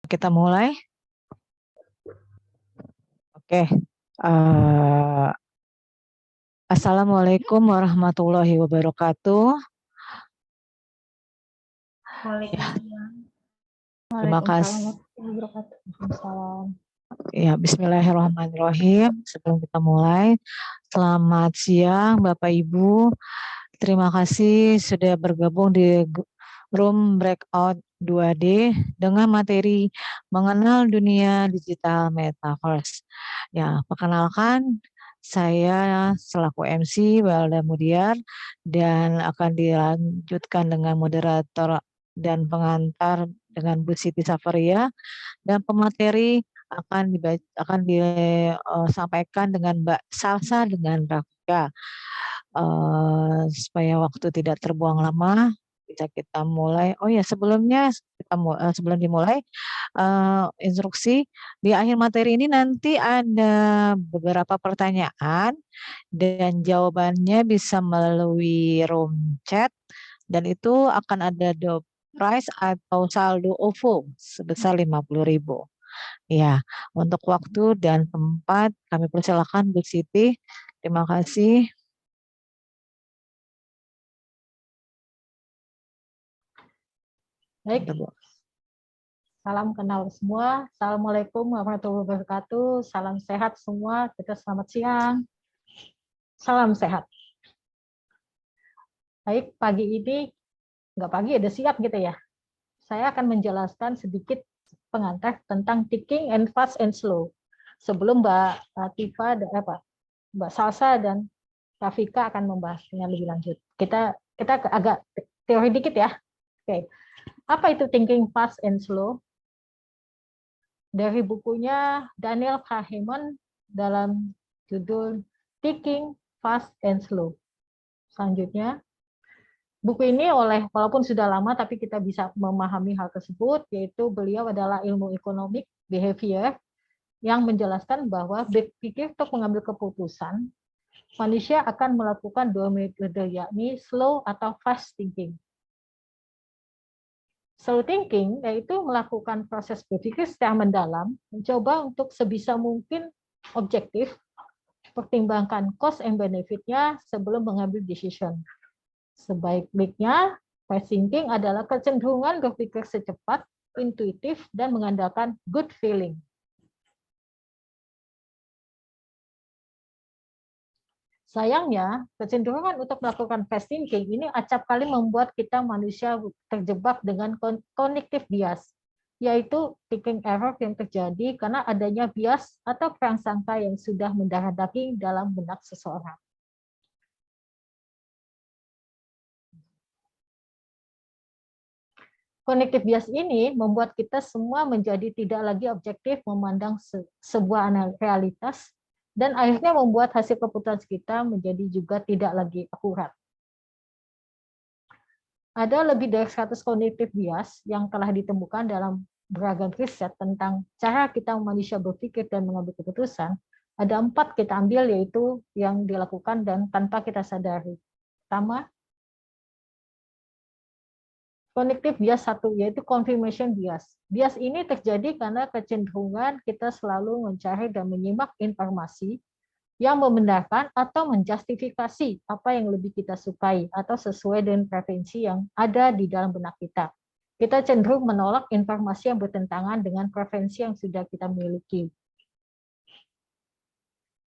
Kita mulai. Oke. Assalamualaikum warahmatullahi wabarakatuh. Terima kasih. Ya, bismillahirrahmanirrahim. Sebelum kita mulai, selamat siang Bapak Ibu. Terima kasih sudah bergabung di room breakout 2D dengan materi mengenal dunia digital metaverse. Ya, perkenalkan saya selaku MC Walda Mudiar dan akan dilanjutkan dengan moderator dan pengantar dengan Bu Siti Safaria, dan pemateri akan disampaikan dengan Mbak Salsa dengan Rafika. Supaya waktu tidak terbuang lama, bisa kita mulai. Oh ya, sebelumnya sebelum dimulai, instruksi di akhir materi ini nanti ada beberapa pertanyaan dan jawabannya bisa melalui room chat, dan itu akan ada door prize atau saldo OVO sebesar 50.000. Ya, untuk waktu dan tempat kami persilakan Bu Siti. Terima kasih. Baik, salam kenal semua. Assalamualaikum warahmatullahi wabarakatuh. Salam sehat semua. Kita selamat siang. Salam sehat. Baik, pagi ini, nggak pagi, udah siap gitu ya. Saya akan menjelaskan sedikit pengantar tentang thinking and fast and slow. Sebelum Mbak Tifa, Mbak Salsa dan Rafika akan membahasnya lebih lanjut. Kita agak teori dikit ya. Oke. Apa itu thinking fast and slow? Dari bukunya Daniel Kahneman dalam judul Thinking Fast and Slow. Selanjutnya, buku ini walaupun sudah lama tapi kita bisa memahami hal tersebut, yaitu beliau adalah ilmu ekonomi behavior yang menjelaskan bahwa berpikir untuk mengambil keputusan, manusia akan melakukan dua metode, yakni slow atau fast thinking. Slow thinking yaitu melakukan proses berpikir secara mendalam, mencoba untuk sebisa mungkin objektif, pertimbangkan cost and benefit-nya sebelum mengambil decision. Sebaik-baiknya, fast thinking adalah kecenderungan berpikir secepat, intuitif, dan mengandalkan good feeling. Sayangnya, kecenderungan untuk melakukan fast thinking ini acap kali membuat kita manusia terjebak dengan cognitive bias, yaitu thinking error yang terjadi karena adanya bias atau prasangka yang sudah mendarah daging dalam benak seseorang. Cognitive bias ini membuat kita semua menjadi tidak lagi objektif memandang sebuah realitas, dan akhirnya membuat hasil keputusan kita menjadi juga tidak lagi akurat. Ada lebih dari 100 cognitive bias yang telah ditemukan dalam beragam riset tentang cara kita manusia berpikir dan mengambil keputusan. Ada 4 kita ambil, yaitu yang dilakukan dan tanpa kita sadari. Pertama, cognitive bias 1, yaitu confirmation bias. Bias ini terjadi karena kecenderungan kita selalu mencari dan menyimak informasi yang membenarkan atau menjustifikasi apa yang lebih kita sukai atau sesuai dengan preferensi yang ada di dalam benak kita. Kita cenderung menolak informasi yang bertentangan dengan preferensi yang sudah kita miliki.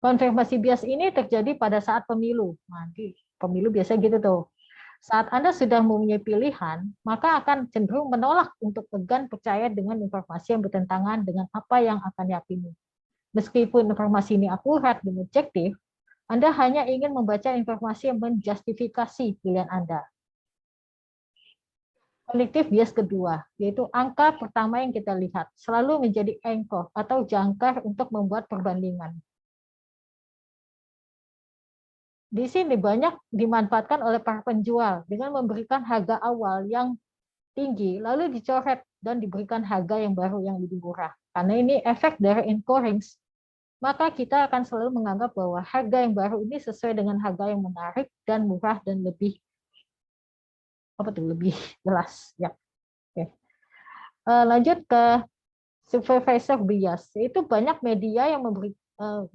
Konfirmasi bias ini terjadi pada saat pemilu. Nanti pemilu biasa gitu tuh. Saat Anda sudah mempunyai pilihan, maka akan cenderung menolak untuk enggan percaya dengan informasi yang bertentangan dengan apa yang akan diyakini. Meskipun informasi ini akurat dan objektif, Anda hanya ingin membaca informasi yang menjustifikasi pilihan Anda. Cognitive bias kedua, yaitu angka pertama yang kita lihat, selalu menjadi anchor atau jangkar untuk membuat perbandingan. Di sini banyak dimanfaatkan oleh para penjual dengan memberikan harga awal yang tinggi, lalu dicoret dan diberikan harga yang baru yang lebih murah. Karena ini efek dari anchoring, maka kita akan selalu menganggap bahwa harga yang baru ini sesuai dengan harga yang menarik dan murah dan lebih jelas. Ya. Oke. Lanjut ke Supervisor bias, yaitu banyak media yang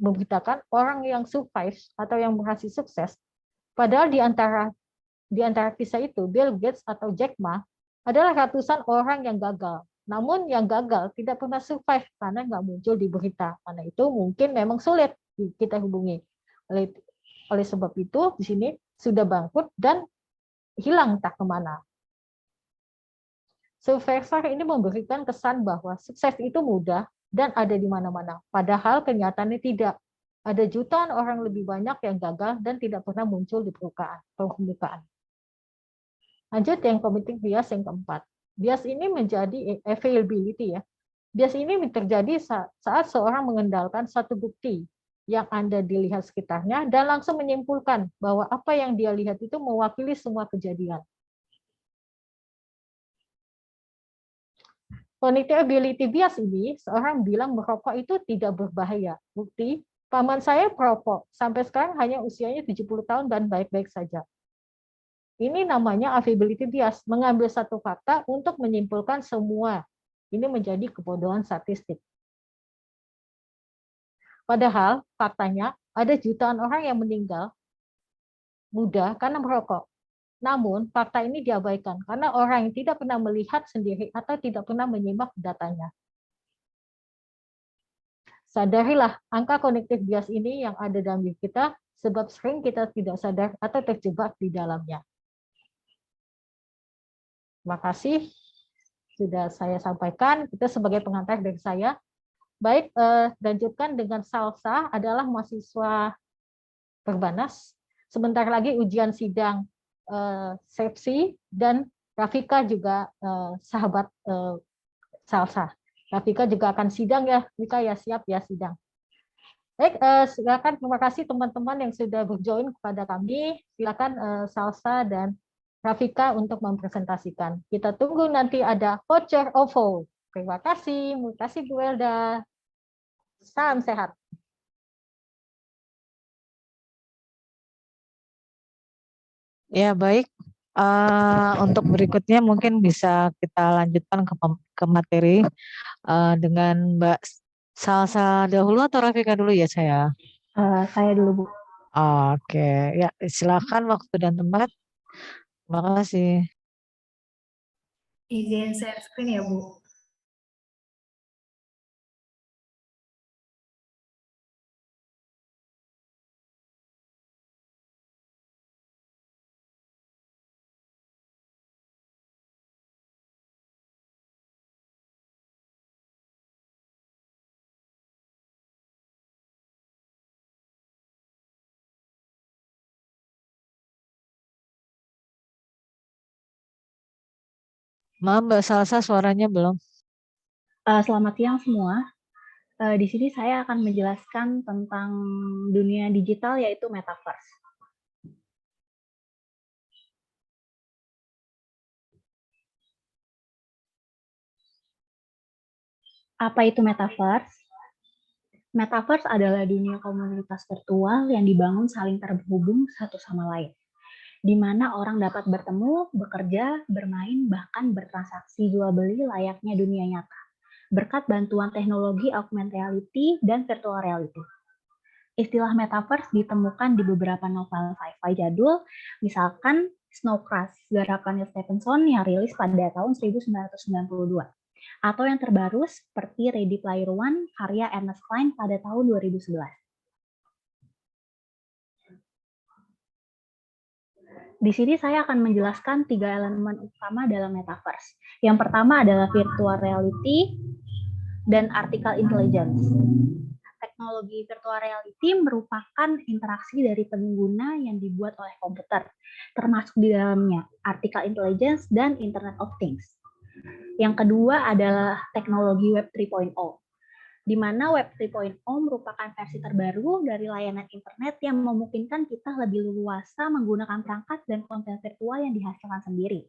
memberitakan orang yang survive atau yang berhasil sukses, padahal di antara kisah itu Bill Gates atau Jack Ma adalah ratusan orang yang gagal. Namun yang gagal tidak pernah survive karena nggak muncul di berita. Karena itu mungkin memang sulit kita hubungi. Oleh sebab itu di sini sudah bangkrut dan hilang entah kemana. Survivor ini memberikan kesan bahwa sukses itu mudah dan ada di mana-mana. Padahal kenyataannya tidak. Ada jutaan orang lebih banyak yang gagal dan tidak pernah muncul di permukaan. Lanjut yang cognitive bias yang keempat. Bias ini menjadi availability ya. Bias ini terjadi saat seorang mengendalikan satu bukti yang Anda dilihat sekitarnya dan langsung menyimpulkan bahwa apa yang dia lihat itu mewakili semua kejadian. Cognitive ability bias ini, seorang bilang merokok itu tidak berbahaya. Bukti, paman saya perokok, sampai sekarang hanya usianya 70 tahun dan baik-baik saja. Ini namanya availability bias, mengambil satu fakta untuk menyimpulkan semua. Ini menjadi kebodohan statistik. Padahal faktanya ada jutaan orang yang meninggal muda karena merokok. Namun, fakta ini diabaikan karena orang yang tidak pernah melihat sendiri atau tidak pernah menyimak datanya. Sadarilah angka cognitive bias ini yang ada dalam diri kita, sebab sering kita tidak sadar atau terjebak di dalamnya. Terima kasih sudah saya sampaikan. Kita sebagai pengantar dari saya. Baik, lanjutkan dengan Salsa adalah mahasiswa Perbanas. Sebentar lagi ujian sidang Sepsi dan Rafika juga sahabat Salsa. Rafika juga akan sidang ya, Rafika ya, siap ya sidang. Baik, silakan, terima kasih teman-teman yang sudah berjoin kepada kami. Silakan Salsa dan Rafika untuk mempresentasikan. Kita tunggu nanti ada voucher OVO. Terima kasih Bu Elda. Salam sehat. Ya, baik. Untuk berikutnya mungkin bisa kita lanjutkan ke materi dengan Mbak Salsa dahulu atau Rafika dulu ya saya? Saya dulu, Bu. Oke, ya silakan waktu dan tempat. Terima kasih. Izin share screen ya, Bu. Maaf Mbak Salsa, suaranya belum. Selamat siang semua. Di sini saya akan menjelaskan tentang dunia digital yaitu metaverse. Apa itu metaverse? Metaverse adalah dunia komunitas virtual yang dibangun saling terhubung satu sama lain, di mana orang dapat bertemu, bekerja, bermain, bahkan bertransaksi jual beli layaknya dunia nyata, berkat bantuan teknologi augmented reality dan virtual reality. Istilah metaverse ditemukan di beberapa novel sci-fi jadul, misalkan Snow Crash, garapan Neil Stephenson yang rilis pada tahun 1992. Atau yang terbaru seperti Ready Player One, karya Ernest Cline pada tahun 2011. Di sini saya akan menjelaskan 3 elemen utama dalam metaverse. Yang pertama adalah virtual reality dan artificial intelligence. Teknologi virtual reality merupakan interaksi dari pengguna yang dibuat oleh komputer, termasuk di dalamnya artificial intelligence dan Internet of Things. Yang kedua adalah teknologi Web 3.0, di mana Web 3.0 merupakan versi terbaru dari layanan internet yang memungkinkan kita lebih leluasa menggunakan perangkat dan konten virtual yang dihasilkan sendiri.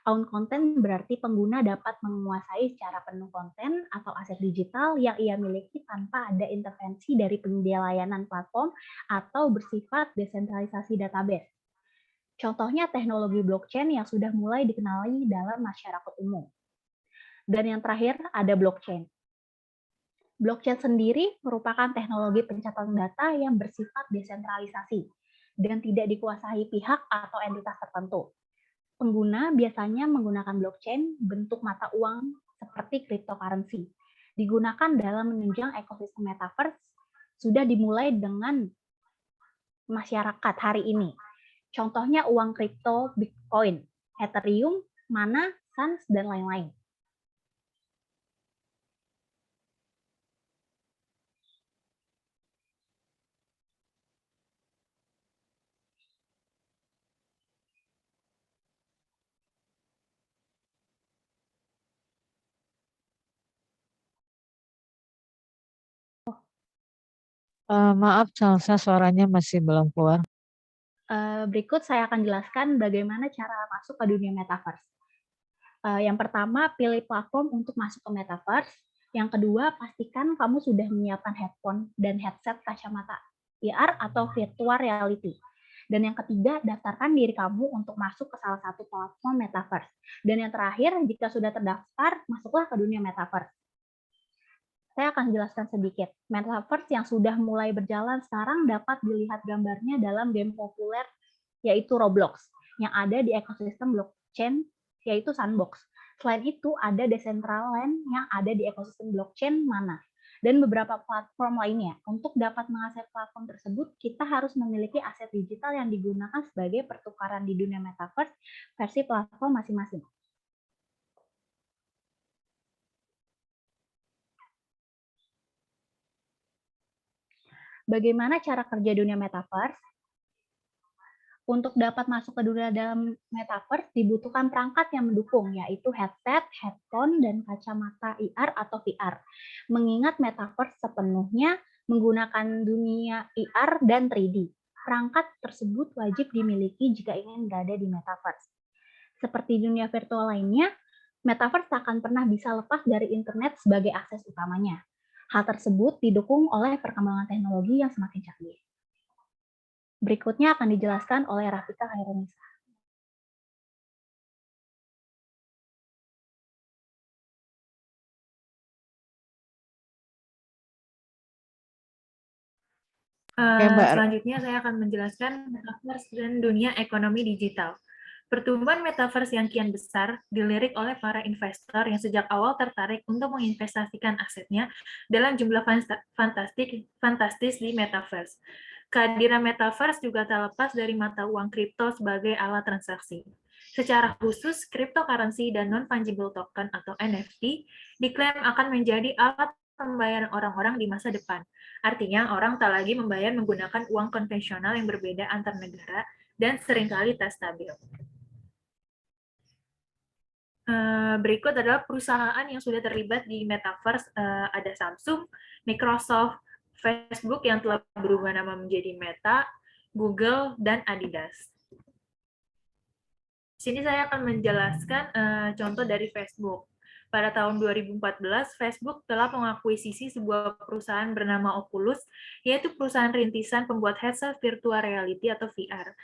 Own content berarti pengguna dapat menguasai secara penuh konten atau aset digital yang ia miliki tanpa ada intervensi dari penyedia layanan platform atau bersifat desentralisasi database. Contohnya teknologi blockchain yang sudah mulai dikenali dalam masyarakat umum. Dan yang terakhir ada blockchain, Blockchain sendiri merupakan teknologi pencatatan data yang bersifat desentralisasi dan tidak dikuasai pihak atau entitas tertentu. Pengguna biasanya menggunakan blockchain bentuk mata uang seperti cryptocurrency. Digunakan dalam menunjang ekosistem metaverse sudah dimulai dengan masyarakat hari ini. Contohnya uang kripto, Bitcoin, Ethereum, Mana, Sans, dan lain-lain. Maaf, Salsa, suaranya masih belum keluar. Berikut saya akan jelaskan bagaimana cara masuk ke dunia metaverse. Yang pertama, pilih platform untuk masuk ke metaverse. Yang kedua, pastikan kamu sudah menyiapkan headphone dan headset kacamata VR atau virtual reality. Dan yang ketiga, daftarkan diri kamu untuk masuk ke salah satu platform metaverse. Dan yang terakhir, jika sudah terdaftar, masuklah ke dunia metaverse. Saya akan jelaskan sedikit. Metaverse yang sudah mulai berjalan sekarang dapat dilihat gambarnya dalam game populer yaitu Roblox yang ada di ekosistem blockchain yaitu Sandbox. Selain itu ada Decentraland yang ada di ekosistem blockchain Mana dan beberapa platform lainnya. Untuk dapat mengakses platform tersebut, kita harus memiliki aset digital yang digunakan sebagai pertukaran di dunia metaverse versi platform masing-masing. Bagaimana cara kerja dunia metaverse? Untuk dapat masuk ke dunia dalam metaverse dibutuhkan perangkat yang mendukung, yaitu headset, headphone, dan kacamata IR atau VR. Mengingat metaverse sepenuhnya menggunakan dunia IR dan 3D. Perangkat tersebut wajib dimiliki jika ingin berada di metaverse. Seperti dunia virtual lainnya, metaverse tak akan pernah bisa lepas dari internet sebagai akses utamanya. Hal tersebut didukung oleh perkembangan teknologi yang semakin canggih. Berikutnya akan dijelaskan oleh Rafika Khairunisa. Selanjutnya saya akan menjelaskan metaverse dan dunia ekonomi digital. Pertumbuhan metaverse yang kian besar dilirik oleh para investor yang sejak awal tertarik untuk menginvestasikan asetnya dalam jumlah fantastis di metaverse. Kehadiran metaverse juga tak lepas dari mata uang kripto sebagai alat transaksi. Secara khusus, cryptocurrency dan non-fungible token atau NFT diklaim akan menjadi alat pembayaran orang-orang di masa depan. Artinya, orang tak lagi membayar menggunakan uang konvensional yang berbeda antar negara dan seringkali tak stabil. Berikut adalah perusahaan yang sudah terlibat di metaverse. Ada Samsung, Microsoft, Facebook yang telah berubah nama menjadi Meta, Google, dan Adidas. Di sini saya akan menjelaskan contoh dari Facebook. Pada tahun 2014, Facebook telah mengakuisisi sebuah perusahaan bernama Oculus, yaitu perusahaan rintisan pembuat headset virtual reality atau VR.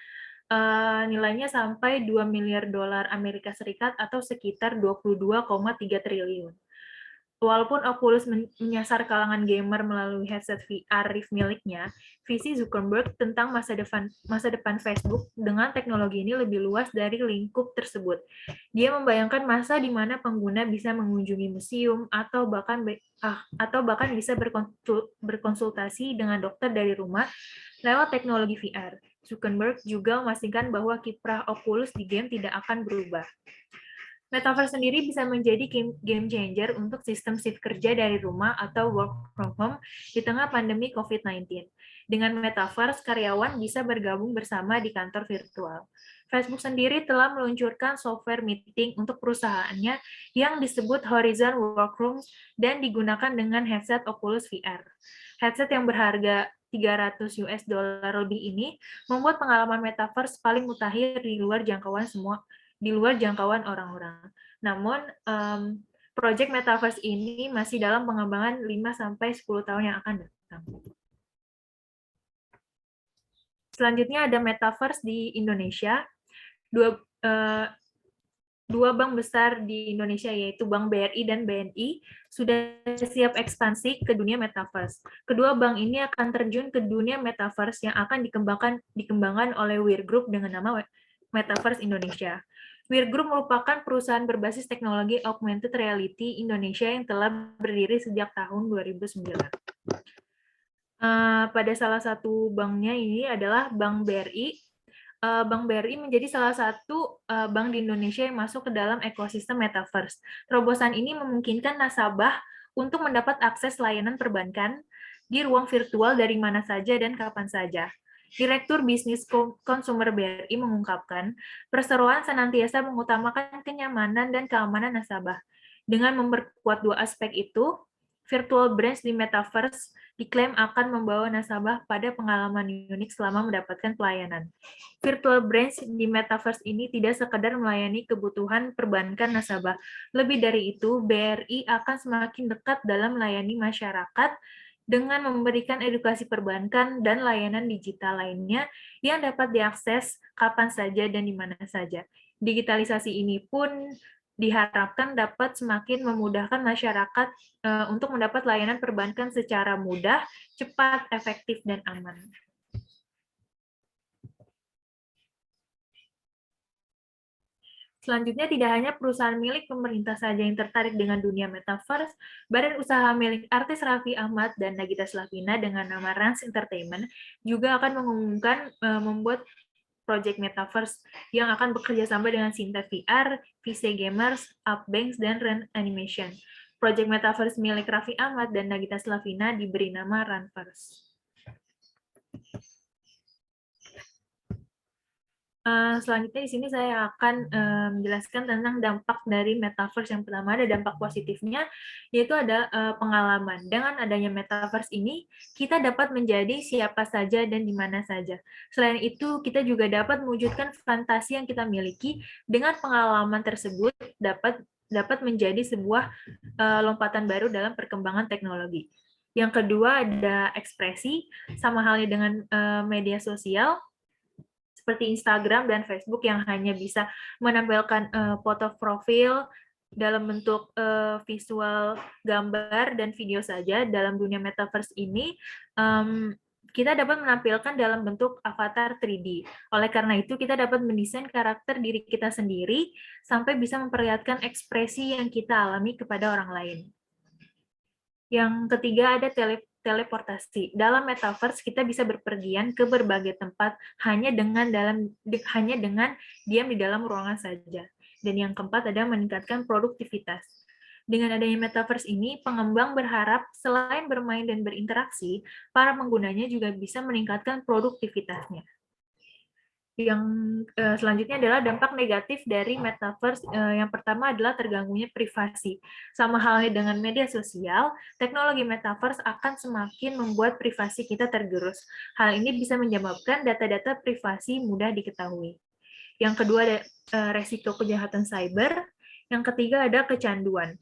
Nilainya sampai 2 miliar dolar Amerika Serikat atau sekitar 22,3 triliun. Walaupun Oculus menyasar kalangan gamer melalui headset VR Rift miliknya, visi Zuckerberg tentang masa depan Facebook dengan teknologi ini lebih luas dari lingkup tersebut. Dia membayangkan masa di mana pengguna bisa mengunjungi museum atau bahkan bisa berkonsultasi dengan dokter dari rumah lewat teknologi VR. Zuckerberg juga memastikan bahwa kiprah Oculus di game tidak akan berubah. Metaverse sendiri bisa menjadi game changer untuk sistem shift kerja dari rumah atau work from home di tengah pandemi COVID-19. Dengan Metaverse, karyawan bisa bergabung bersama di kantor virtual. Facebook sendiri telah meluncurkan software meeting untuk perusahaannya yang disebut Horizon Workrooms dan digunakan dengan headset Oculus VR. Headset yang berharga $300 lebih ini membuat pengalaman Metaverse paling mutakhir di luar jangkauan orang-orang. Namun, proyek Metaverse ini masih dalam pengembangan 5-10 tahun yang akan datang. Selanjutnya ada Metaverse di Indonesia. dua bank besar di Indonesia yaitu Bank BRI dan BNI sudah siap ekspansi ke dunia metaverse. Kedua bank ini akan terjun ke dunia metaverse yang akan dikembangkan oleh Weir Group dengan nama Metaverse Indonesia. Weir Group merupakan perusahaan berbasis teknologi augmented reality Indonesia yang telah berdiri sejak tahun 2009. Pada salah satu banknya ini adalah Bank BRI. Bank BRI menjadi salah satu bank di Indonesia yang masuk ke dalam ekosistem metaverse. Terobosan ini memungkinkan nasabah untuk mendapat akses layanan perbankan di ruang virtual dari mana saja dan kapan saja. Direktur Bisnis Konsumer BRI mengungkapkan, perseroan senantiasa mengutamakan kenyamanan dan keamanan nasabah. Dengan memperkuat dua aspek itu, virtual branch di metaverse diklaim akan membawa nasabah pada pengalaman unik selama mendapatkan pelayanan. Virtual branch di metaverse ini tidak sekedar melayani kebutuhan perbankan nasabah. Lebih dari itu, BRI akan semakin dekat dalam melayani masyarakat dengan memberikan edukasi perbankan dan layanan digital lainnya yang dapat diakses kapan saja dan di mana saja. Digitalisasi ini pun diharapkan dapat semakin memudahkan masyarakat untuk mendapat layanan perbankan secara mudah, cepat, efektif, dan aman. Selanjutnya, tidak hanya perusahaan milik pemerintah saja yang tertarik dengan dunia metaverse, badan usaha milik artis Raffi Ahmad dan Nagita Slavina dengan nama Rans Entertainment juga akan mengumumkan membuat project metaverse yang akan bekerja sama dengan Sinta VR, VC Gamers, Upbanks, dan Ren Animation. Project metaverse milik Raffi Ahmad dan Nagita Slavina diberi nama Runverse. Selanjutnya di sini saya akan menjelaskan tentang dampak dari metaverse. Yang pertama ada dampak positifnya, yaitu ada pengalaman. Dengan adanya metaverse ini, kita dapat menjadi siapa saja dan di mana saja. Selain itu, kita juga dapat mewujudkan fantasi yang kita miliki. Dengan pengalaman tersebut dapat menjadi sebuah lompatan baru dalam perkembangan teknologi. Yang kedua ada ekspresi, sama halnya dengan media sosial, seperti Instagram dan Facebook yang hanya bisa menampilkan foto profil dalam bentuk visual gambar dan video saja. Dalam dunia metaverse ini, kita dapat menampilkan dalam bentuk avatar 3D. Oleh karena itu, kita dapat mendesain karakter diri kita sendiri sampai bisa memperlihatkan ekspresi yang kita alami kepada orang lain. Yang ketiga ada teleportasi. Dalam metaverse kita bisa berpergian ke berbagai tempat hanya dengan diam di dalam ruangan saja. Dan yang keempat ada meningkatkan produktivitas. Dengan adanya metaverse ini, pengembang berharap selain bermain dan berinteraksi, para penggunanya juga bisa meningkatkan produktivitasnya. Yang selanjutnya adalah dampak negatif dari metaverse. Yang pertama adalah terganggunya privasi. Sama halnya dengan media sosial, teknologi metaverse akan semakin membuat privasi kita tergerus. Hal ini bisa menyebabkan data-data privasi mudah diketahui. Yang kedua ada resiko kejahatan cyber. Yang ketiga ada kecanduan.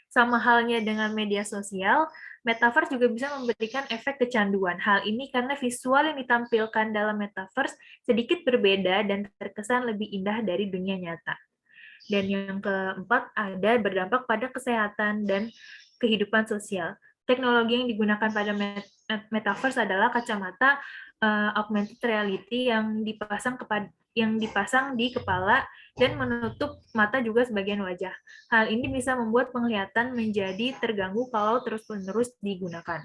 Sama halnya dengan media sosial, metaverse juga bisa memberikan efek kecanduan. Hal ini karena visual yang ditampilkan dalam metaverse sedikit berbeda dan terkesan lebih indah dari dunia nyata. Dan yang keempat ada berdampak pada kesehatan dan kehidupan sosial. Teknologi yang digunakan pada metaverse adalah kacamata augmented reality yang dipasang di kepala dan menutup mata juga sebagian wajah. Hal ini bisa membuat penglihatan menjadi terganggu kalau terus-menerus digunakan.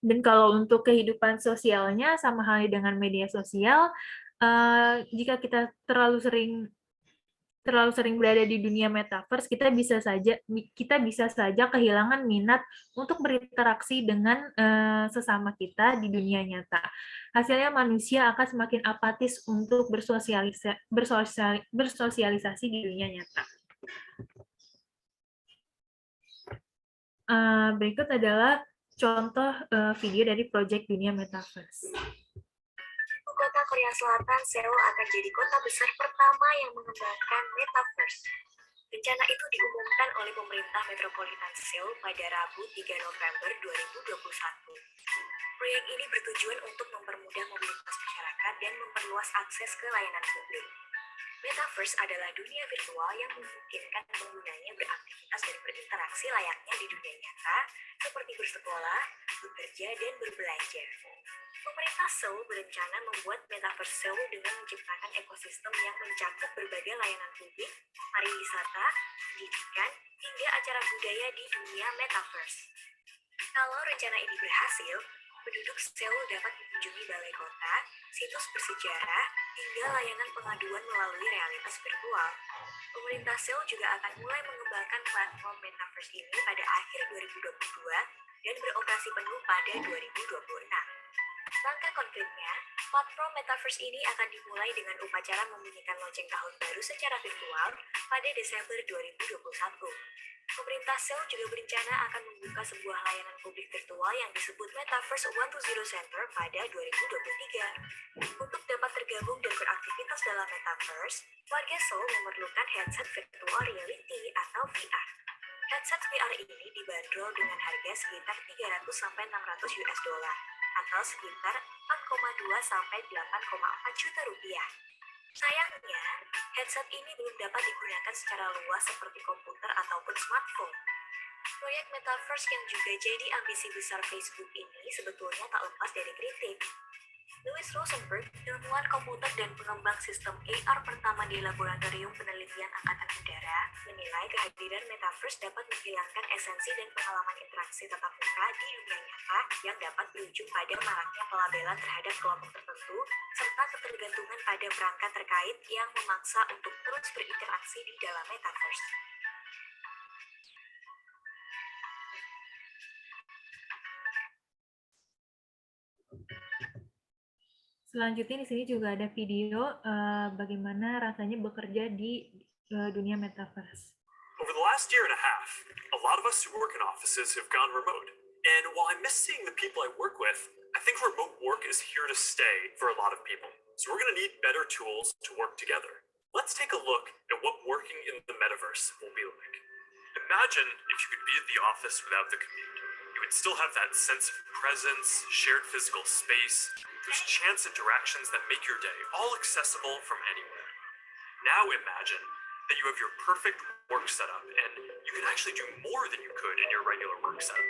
Dan kalau untuk kehidupan sosialnya, sama halnya dengan media sosial, jika kita terlalu sering berada di dunia metaverse, kita bisa saja kehilangan minat untuk berinteraksi dengan sesama kita di dunia nyata. Hasilnya manusia akan semakin apatis untuk bersosialisasi di dunia nyata. Berikut adalah contoh video dari proyek dunia metaverse. Kota Korea Selatan, Seoul akan jadi kota besar pertama yang mengembangkan metaverse. Rencana itu diumumkan oleh pemerintah metropolitan Seoul pada Rabu 3 November 2021. Proyek ini bertujuan untuk mempermudah mobilitas masyarakat dan memperluas akses ke layanan publik. Metaverse adalah dunia virtual yang memungkinkan penggunanya beraktivitas dan berinteraksi layaknya di dunia nyata, seperti bersekolah, bekerja, dan berbelanja. Pemerintah Seoul berencana membuat Metaverse Seoul dengan menciptakan ekosistem yang mencakup berbagai layanan publik, pariwisata, pendidikan, hingga acara budaya di dunia Metaverse. Kalau rencana ini berhasil, penduduk Seoul dapat mengunjungi balai kota, situs bersejarah, hingga layanan pengaduan melalui realitas virtual. Pemerintah Seoul juga akan mulai mengembangkan platform Metaverse ini pada akhir 2022 dan beroperasi penuh pada 2026. Langkah konkretnya, platform Metaverse ini akan dimulai dengan upacara membunyikan lonceng tahun baru secara virtual pada Desember 2021. Pemerintah Seoul juga berencana akan membuka sebuah layanan publik virtual yang disebut Metaverse 120 Center pada 2023. Untuk dapat tergabung dan beraktivitas dalam Metaverse, warga Seoul memerlukan headset virtual reality atau VR. Headset VR ini dibanderol dengan harga sekitar 300-600 US dollar atau sekitar 4,2 sampai 8,4 juta rupiah. Sayangnya, headset ini belum dapat digunakan secara luas seperti komputer ataupun smartphone. Proyek Metaverse yang juga jadi ambisi besar Facebook ini sebetulnya tak lepas dari kritik. Louis Rosenberg, ilmuwan komputer dan pengembang sistem AR pertama di Laboratorium Penelitian Angkatan Udara, menilai kehadiran Metaverse dapat menghilangkan esensi dan pengalaman interaksi tatap muka di dunia nyata yang dapat berujung pada maraknya pelabelan terhadap kelompok tertentu, serta ketergantungan pada perangkat terkait yang memaksa untuk terus berinteraksi di dalam Metaverse. Selanjutnya di sini juga ada video bagaimana rasanya bekerja di dunia metaverse. Over the last year and a half, a lot of us who work in offices have gone remote. And while I miss seeing the people I work with, I think remote work is here to stay for a lot of people. So we're going to need better tools to work together. Let's take a look at what working in the metaverse will be like. Imagine if you could be at the office without the commute. You would still have that sense of presence, shared physical space, those chance interactions that make your day all accessible from anywhere. Now imagine that you have your perfect work setup and you can actually do more than you could in your regular work setup.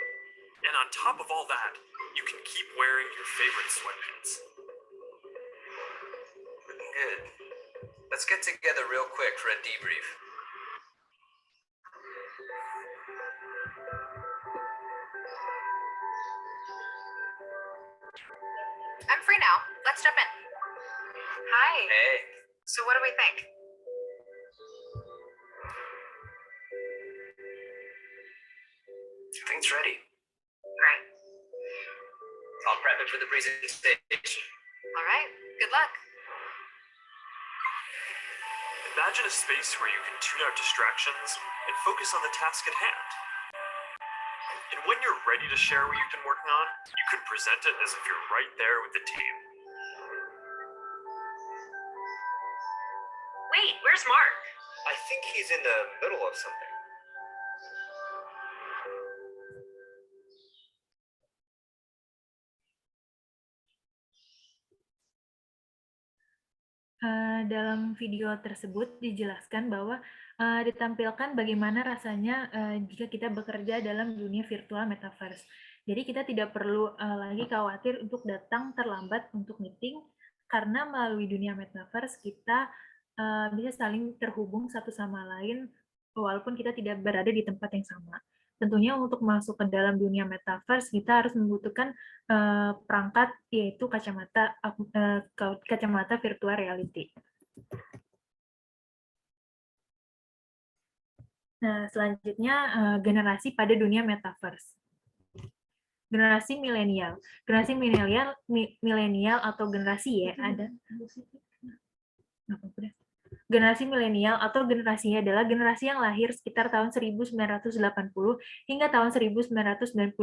And on top of all that, you can keep wearing your favorite sweatpants. Looking good. Let's get together real quick for a debrief. I'm free now. Let's jump in. Hi. Hey, So what do we think? I think it's ready. Great. I'll prep it for the presentation. All right. Good luck. Imagine a space where you can tune out distractions and focus on the task at hand. And when you're ready to share what you've been working on, you can present it as if you're right there with the team. Wait, where's Mark? I think he's in the middle of something. Dalam video tersebut dijelaskan bahwa ditampilkan bagaimana rasanya jika kita bekerja dalam dunia virtual metaverse. Jadi kita tidak perlu lagi khawatir untuk datang terlambat untuk meeting, karena melalui dunia metaverse kita bisa saling terhubung satu sama lain walaupun kita tidak berada di tempat yang sama. Tentunya untuk masuk ke dalam dunia metaverse kita harus membutuhkan perangkat, yaitu kacamata virtual reality. Nah, selanjutnya generasi pada dunia metaverse. Generasi milenial. Generasi milenial atau generasi Y ada. Generasi milenial atau generasinya adalah generasi yang lahir sekitar tahun 1980 hingga tahun 1995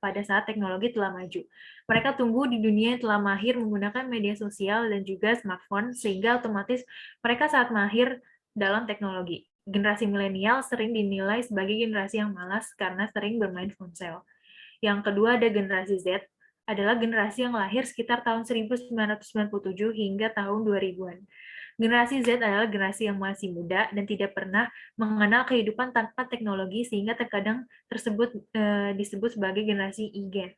pada saat teknologi telah maju. Mereka tumbuh di dunia yang telah mahir menggunakan media sosial dan juga smartphone, sehingga otomatis mereka sangat mahir dalam teknologi. Generasi milenial sering dinilai sebagai generasi yang malas karena sering bermain ponsel. Yang kedua ada generasi Z, adalah generasi yang lahir sekitar tahun 1997 hingga tahun 2000-an. Generasi Z adalah generasi yang masih muda dan tidak pernah mengenal kehidupan tanpa teknologi sehingga terkadang disebut sebagai generasi I-Gen.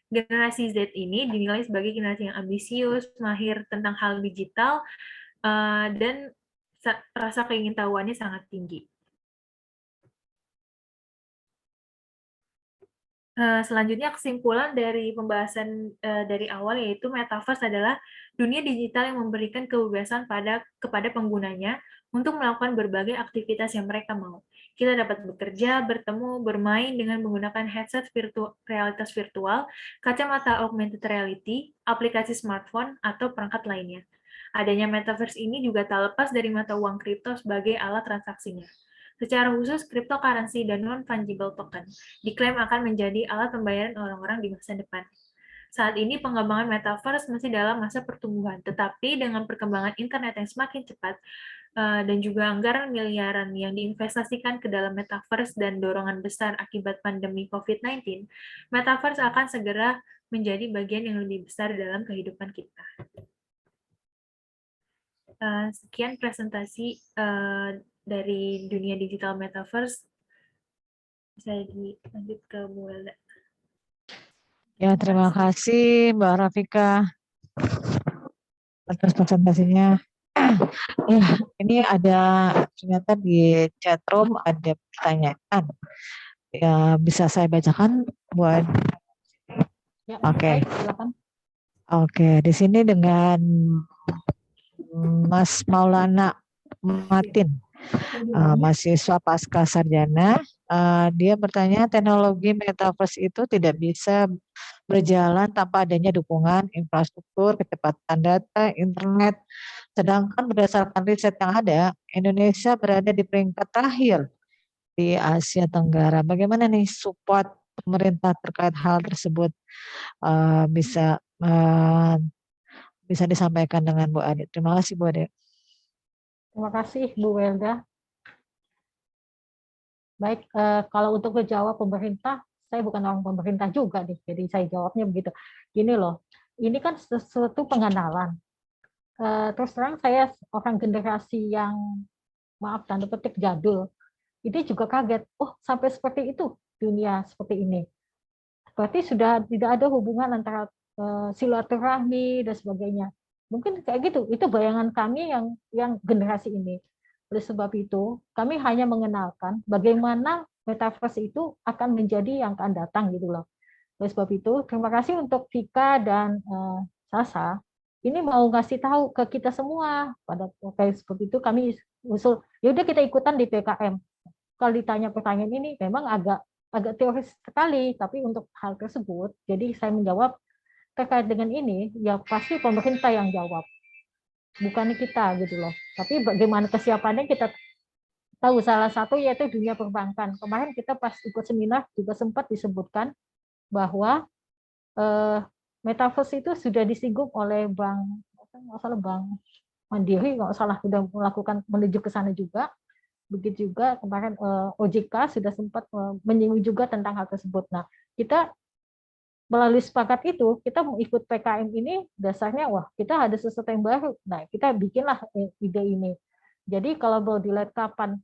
Generasi Z ini dinilai sebagai generasi yang ambisius, mahir tentang hal digital, dan rasa keingintahuannya sangat tinggi. Selanjutnya kesimpulan dari pembahasan dari awal yaitu metaverse adalah dunia digital yang memberikan kebebasan kepada penggunanya untuk melakukan berbagai aktivitas yang mereka mau. Kita dapat bekerja, bertemu, bermain dengan menggunakan headset realitas virtual, kacamata augmented reality, aplikasi smartphone, atau perangkat lainnya. Adanya metaverse ini juga tak lepas dari mata uang kripto sebagai alat transaksinya. Secara khusus, cryptocurrency dan non-fungible token diklaim akan menjadi alat pembayaran orang-orang di masa depan. Saat ini pengembangan metaverse masih dalam masa pertumbuhan, tetapi dengan perkembangan internet yang semakin cepat dan juga anggaran miliaran yang diinvestasikan ke dalam metaverse dan dorongan besar akibat pandemi COVID-19, metaverse akan segera menjadi bagian yang lebih besar dalam kehidupan kita. Sekian presentasi dari dunia digital metaverse. Bisa dilanjut ke Bu Welda. Ya, terima kasih Mbak Rafika atas presentasinya. Ya, ini ada ternyata di chat room ada pertanyaan. Ya, bisa saya bacakan buat. Ya, Oke. baik, silakan. Oke, di sini dengan Mas Maulana Matin, mahasiswa pasca sarjana. Dia bertanya, teknologi metaverse itu tidak bisa berjalan tanpa adanya dukungan infrastruktur, kecepatan data, internet. Sedangkan berdasarkan riset yang ada, Indonesia berada di peringkat terakhir di Asia Tenggara. Bagaimana nih support pemerintah terkait hal tersebut bisa disampaikan dengan Bu Ade. Terima kasih Bu Ade. Terima kasih Bu Welda. Baik, kalau untuk menjawab pemerintah, saya bukan orang pemerintah juga nih, jadi saya jawabnya begitu. Gini loh, ini kan sesuatu pengenalan. Terus terang saya orang generasi yang maaf tanda petik jadul, ini juga kaget. Oh, sampai seperti itu dunia seperti ini. Berarti sudah tidak ada hubungan antara silaturahmi dan sebagainya. Mungkin kayak gitu. Itu bayangan kami yang generasi ini. Oleh sebab itu, kami hanya mengenalkan bagaimana metaverse itu akan menjadi yang akan datang gitu loh. Oleh sebab itu, terima kasih untuk Vika dan Sasa. Ini mau ngasih tahu ke kita semua. Pada kayak seperti itu kami usul, yaudah kita ikutan di PKM. Kalau ditanya pertanyaan ini memang agak teoris sekali, tapi untuk hal tersebut, jadi saya menjawab terkait dengan ini, ya pasti pemerintah yang jawab, bukan kita gitu loh. Tapi bagaimana kesiapannya kita tahu, salah satu yaitu dunia perbankan. Kemarin kita pas ikut seminar juga sempat disebutkan bahwa metaverse itu sudah disinggung oleh bank Mandiri, nggak salah sudah melakukan menuju ke sana juga. Begitu juga kemarin OJK sudah sempat menyinggung juga tentang hal tersebut. Nah, kita melalui sepakat itu, kita mau ikut PKM ini dasarnya, wah kita ada sesuatu yang baru. Nah, kita bikinlah ide ini. Jadi kalau mau dilihat kapan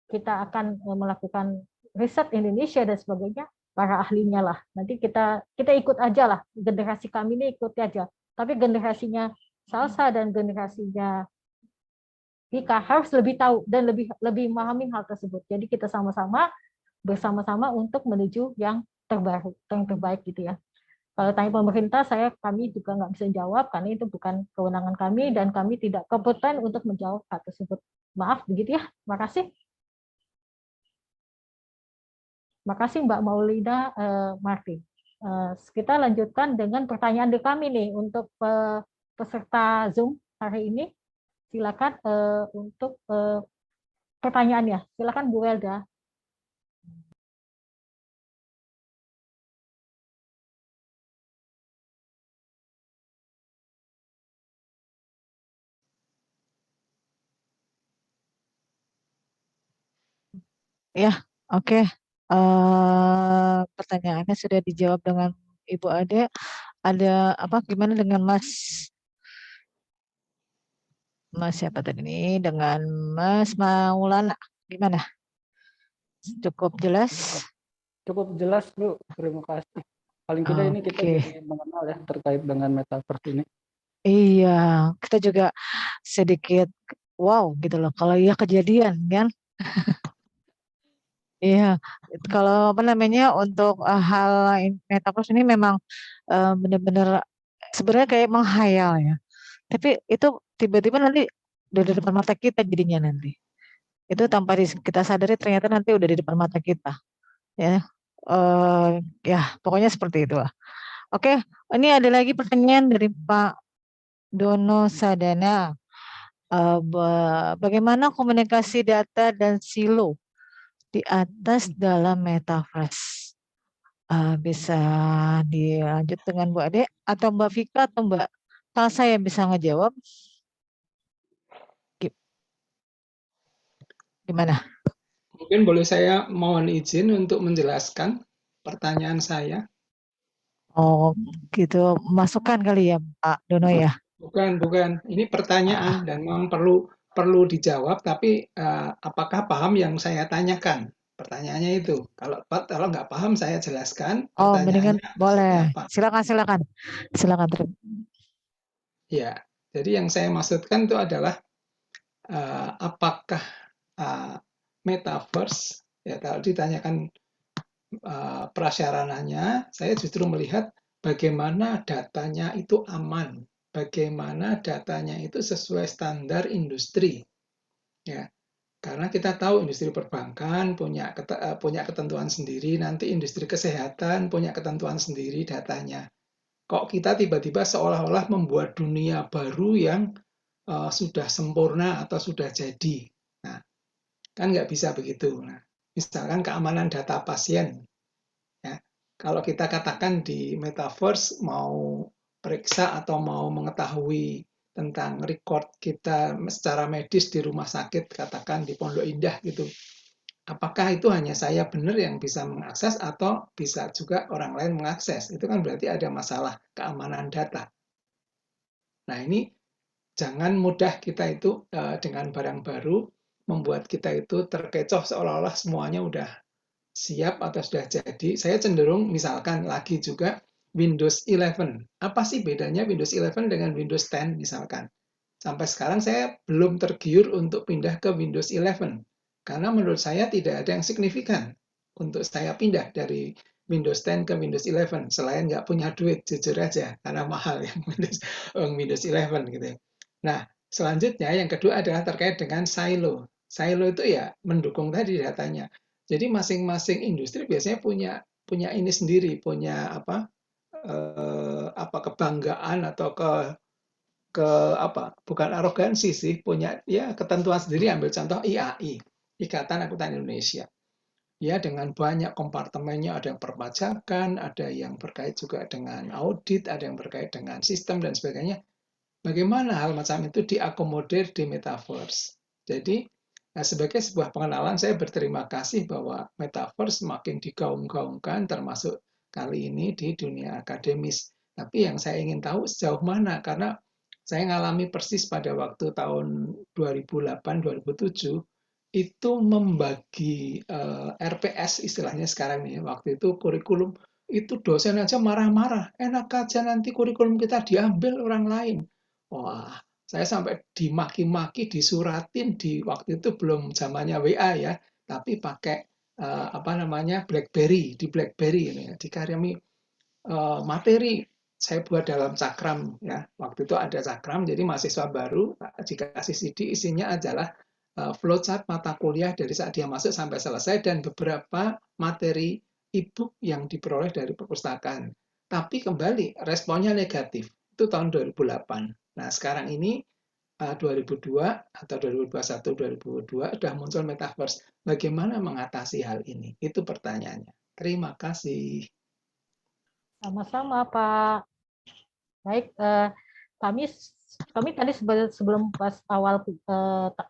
kita akan melakukan riset Indonesia dan sebagainya, para ahlinya lah. Nanti kita ikut aja lah, generasi kami ini ikut aja. Tapi generasinya Salsa dan generasinya Vika harus lebih tahu dan lebih memahami hal tersebut. Jadi kita bersama-sama untuk menuju yang terbaru, yang terbaik gitu ya. Kalau tanya pemerintah, kami juga nggak bisa jawab karena itu bukan kewenangan kami dan kami tidak kompeten untuk menjawab hal tersebut. Maaf begitu ya. Makasih. Makasih Mbak Maulida Martin. Kita lanjutkan dengan pertanyaan dari kami nih untuk peserta Zoom hari ini. Silakan untuk pertanyaannya. Silakan Bu Welda. Ya, oke. Pertanyaannya sudah dijawab dengan Ibu Ade. Ada apa? Gimana dengan Mas Mas siapa tadi nih? Dengan Mas Maulana. Gimana? Cukup jelas? Cukup jelas, Bu. Terima kasih. Paling tidak ini kita Oke. jadi mengenal ya terkait dengan metaverse ini. Iya, kita juga sedikit wow gitu loh. Kalau iya kejadian kan? Iya, kalau apa namanya untuk hal metaverse ini memang benar-benar sebenarnya kayak menghayal ya. Tapi itu tiba-tiba nanti udah di depan mata kita jadinya nanti. Itu tanpa kita sadari ternyata nanti udah di depan mata kita. Ya, eh ya pokoknya seperti itu lah. Oke, ini ada lagi pertanyaan dari Pak Dono Sadana. Bagaimana komunikasi data dan silo di atas dalam metaverse? Bisa dilanjut dengan Bu Ade atau Mbak Vika atau Mbak Salsa yang bisa ngejawab? Gimana? Mungkin boleh saya mohon izin untuk menjelaskan pertanyaan saya. Oh, gitu. Masukan kali ya, Pak Dono ya. Bukan. Ini pertanyaan dan memang perlu dijawab, tapi apakah paham yang saya tanyakan? Pertanyaannya itu. Kalau nggak paham saya jelaskan Oh, mendingan pertanyaannya maksudnya boleh. apa. Silakan. Silakan. Ya, jadi yang saya maksudkan itu adalah apakah metaverse, ya kalau ditanyakan prasyarananya, saya justru melihat bagaimana datanya itu aman, bagaimana datanya itu sesuai standar industri, ya. Karena kita tahu industri perbankan punya ketentuan sendiri, nanti industri kesehatan punya ketentuan sendiri datanya. Kok kita tiba-tiba seolah-olah membuat dunia baru yang sudah sempurna atau sudah jadi? Nah, kan nggak bisa begitu. Nah, misalkan keamanan data pasien, ya. Kalau kita katakan di metaverse mau periksa atau mau mengetahui tentang record kita secara medis di rumah sakit, katakan di Pondok Indah gitu, apakah itu hanya saya benar yang bisa mengakses atau bisa juga orang lain mengakses? Itu kan berarti ada masalah keamanan data. Nah, ini jangan mudah kita itu dengan barang baru membuat kita itu terkecoh seolah-olah semuanya udah siap atau sudah jadi. Saya cenderung misalkan lagi juga Windows 11. Apa sih bedanya Windows 11 dengan Windows 10 misalkan? Sampai sekarang saya belum tergiur untuk pindah ke Windows 11. Karena menurut saya tidak ada yang signifikan untuk saya pindah dari Windows 10 ke Windows 11. Selain nggak punya duit, jujur aja. Karena mahal yang Windows 11 gitu ya. Nah, selanjutnya yang kedua adalah terkait dengan silo. Silo itu ya mendukung tadi datanya. Jadi masing-masing industri biasanya punya ini sendiri, punya kebanggaan atau bukan arogansi sih, punya ya ketentuan sendiri. Ambil contoh IAI, Ikatan Akuntan Indonesia. Ya, dengan banyak kompartemennya, ada yang perpajakan, ada yang berkait juga dengan audit, ada yang berkait dengan sistem dan sebagainya. Bagaimana hal macam itu diakomodir di metaverse? Jadi, sebagai sebuah pengenalan, saya berterima kasih bahwa metaverse makin digaung-gaungkan, termasuk kali ini di dunia akademis. Tapi yang saya ingin tahu sejauh mana, karena saya ngalami persis pada waktu tahun 2008-2007, itu membagi RPS istilahnya sekarang nih, waktu itu kurikulum, itu dosen aja marah-marah, enak aja nanti kurikulum kita diambil orang lain. Wah, saya sampai dimaki-maki, disuratin di waktu itu belum zamannya WA ya, tapi pakai BlackBerry, di BlackBerry ini, dikarimi materi saya buat dalam cakram ya. Waktu itu ada cakram, jadi mahasiswa baru dikasih CD, isinya adalah flowchart mata kuliah dari saat dia masuk sampai selesai dan beberapa materi e-book yang diperoleh dari perpustakaan. Tapi kembali responnya negatif. Itu tahun 2008. Nah, sekarang ini 2002 atau 2021 2002 sudah muncul metaverse. Bagaimana mengatasi hal ini? Itu pertanyaannya. Terima kasih. Sama-sama, Pak. Baik, kami tadi sebelum pas awal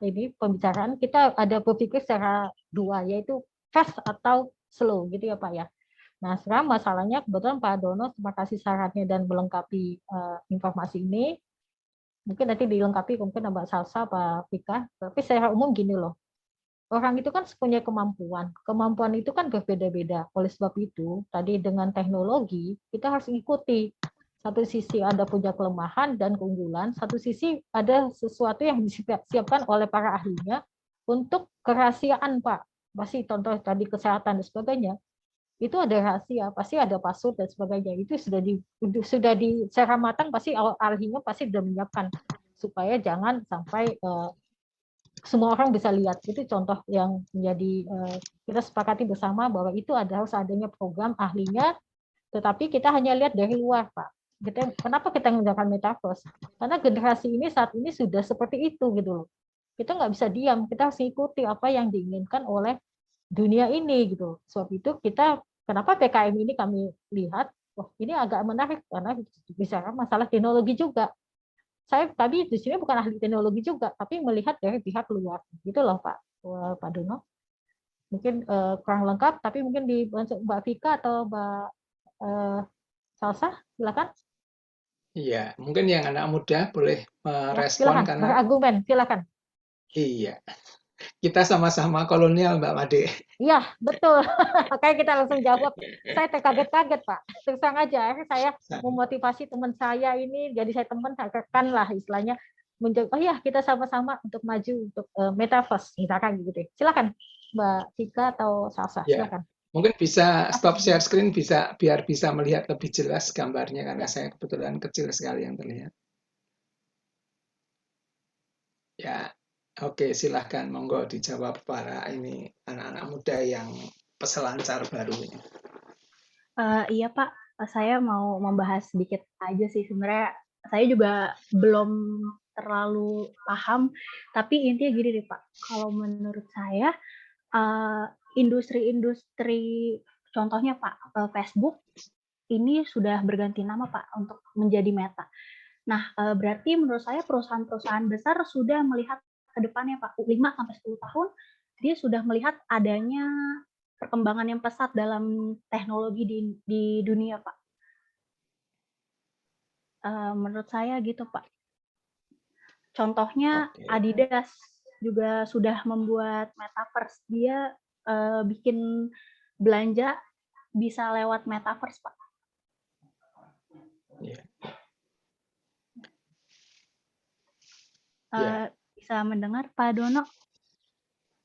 ini pembicaraan kita ada berpikir secara dua, yaitu fast atau slow gitu ya Pak ya. Nah sekarang masalahnya kebetulan Pak Dono terima kasih sarannya dan melengkapi informasi ini. Mungkin nanti dilengkapi mungkin Mbak Salsa, Pak Vika. Tapi secara umum gini loh, orang itu kan punya kemampuan. Kemampuan itu kan berbeda-beda. Oleh sebab itu, tadi dengan teknologi, kita harus ikuti. Satu sisi ada punya kelemahan dan keunggulan, satu sisi ada sesuatu yang disiapkan oleh para ahlinya untuk kerahasiaan, Pak. Pasti contoh tadi kesehatan dan sebagainya. Itu ada rahasia, pasti ada password dan sebagainya. Itu sudah di secara matang, pasti ahlinya pasti sudah menyiapkan supaya jangan sampai semua orang bisa lihat. Itu contoh yang menjadi kita sepakati bersama bahwa itu harus adanya program ahlinya, tetapi kita hanya lihat dari luar, Pak. Kenapa kita menggunakan metaverse? Karena generasi ini saat ini sudah seperti itu gitu loh. Kita nggak bisa diam, kita harus mengikuti apa yang diinginkan oleh dunia ini gitu. Sebab itu kenapa PKM ini kami lihat, ini agak menarik karena bicara masalah teknologi juga. Saya tadi di sini bukan ahli teknologi juga, tapi melihat dari pihak luar, gitu loh Pak Dono. Mungkin kurang lengkap, tapi mungkin di Mbak Vika atau Mbak Salsa, silakan. Iya, mungkin yang anak muda boleh merespon silakan, karena berargumen, silakan. iya, kita sama-sama kolonial Mbak Made. Iya, betul. Makanya kita langsung jawab. Saya terkaget-kaget, Pak. Terus terang aja, saya memotivasi teman saya ini, jadi saya teman, saya tekan lah istilahnya, oh ya kita sama-sama untuk maju untuk metaverse, misalkan gitu deh. Silakan, Mbak Vika atau Salsa, Ya, silakan. mungkin bisa stop share screen biar bisa melihat lebih jelas gambarnya karena saya kebetulan kecil sekali yang terlihat. Ya, oke, silahkan monggo dijawab para ini anak-anak muda yang peselancar baru ini. Iya Pak, saya mau membahas sedikit aja sih sebenarnya. Saya juga belum terlalu paham, tapi intinya gini deh Pak. Kalau menurut saya industri-industri, contohnya Pak Facebook ini sudah berganti nama Pak untuk menjadi Meta. Nah, berarti menurut saya perusahaan-perusahaan besar sudah melihat ke depannya Pak, 5-10 tahun, dia sudah melihat adanya perkembangan yang pesat dalam teknologi di dunia, Pak. Menurut saya gitu, Pak. Contohnya Adidas juga sudah membuat metaverse. Dia bikin belanja bisa lewat metaverse, Pak. Bisa mendengar, Pak Dono?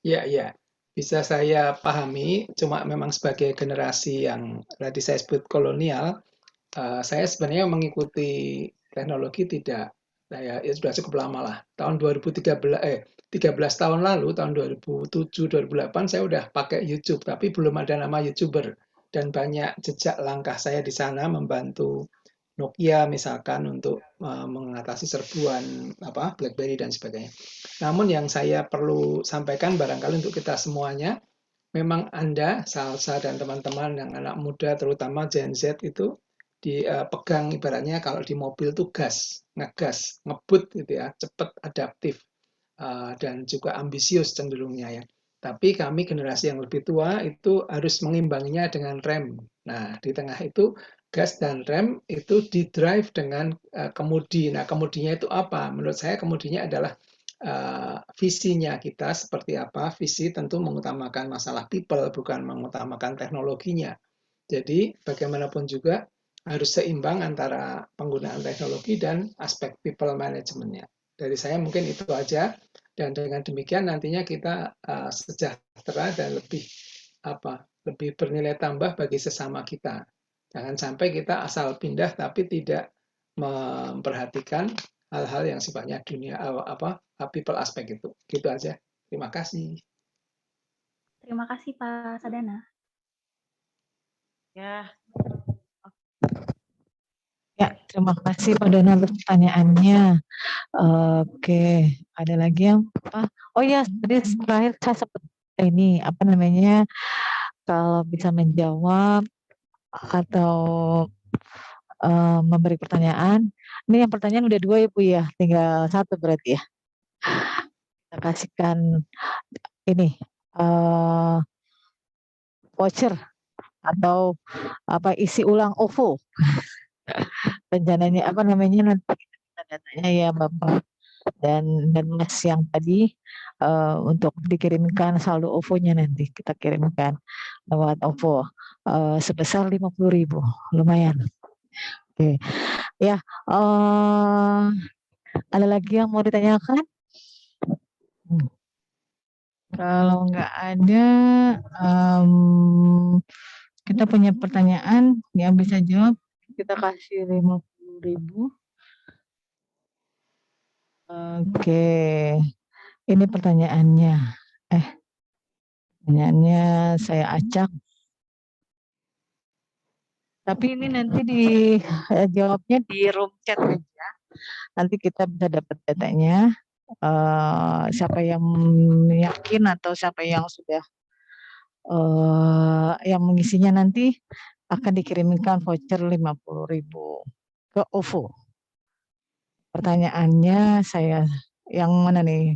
Iya. Bisa saya pahami, cuma memang sebagai generasi yang tadi saya sebut kolonial, saya sebenarnya mengikuti teknologi tidak, ya sudah cukup lama lah. Tahun 13 tahun lalu, tahun 2007-2008 saya udah pakai YouTube, tapi belum ada nama YouTuber. Dan banyak jejak langkah saya di sana membantu Nokia misalkan untuk mengatasi serbuan BlackBerry dan sebagainya. Namun yang saya perlu sampaikan barangkali untuk kita semuanya, memang Anda, Salsa dan teman-teman yang anak muda terutama Gen Z itu dipegang ibaratnya kalau di mobil itu ngegas, ngebut gitu ya, cepat, adaptif dan juga ambisius cenderungnya ya. Tapi kami generasi yang lebih tua itu harus mengimbanginya dengan rem. Nah, di tengah itu gas dan rem itu didrive dengan kemudi. Nah, kemudinya itu apa? Menurut saya kemudinya adalah visinya kita seperti apa. Visi tentu mengutamakan masalah people, bukan mengutamakan teknologinya. Jadi, bagaimanapun juga harus seimbang antara penggunaan teknologi dan aspek people management-nya. Dari saya mungkin itu aja. Dan dengan demikian nantinya kita sejahtera dan lebih bernilai tambah bagi sesama kita. Jangan sampai kita asal pindah tapi tidak memperhatikan hal-hal yang sifatnya dunia people aspek itu. Gitu aja. Terima kasih. Terima kasih Pak Sadana. Ya, terima kasih Pak Dona untuk pertanyaannya. Oke, ada lagi yang apa? Oh ya, tadi terakhir saya sempat ini kalau bisa menjawab atau memberi pertanyaan. Ini yang pertanyaan udah 2 ya Bu ya, tinggal 1 berarti ya. Kita kasihkan ini voucher atau isi ulang OVO. Rencananya nanti kita datanya ya Bapak dan Mas yang tadi untuk dikirimkan saldo OVO-nya nanti kita kirimkan lewat OVO sebesar 50.000, lumayan. Oke, ya. Ada lagi yang mau ditanyakan? Kalau nggak ada, kita punya pertanyaan yang bisa jawab, kita kasih 50.000. Oke, ini pertanyaannya. Pertanyaannya saya acak. Tapi ini nanti dijawabnya di room chat aja. Nanti kita bisa dapat datanya. Siapa yang yakin atau siapa yang sudah yang mengisinya nanti akan dikirimkan voucher 50.000 ke OVO. Pertanyaannya saya yang mana nih?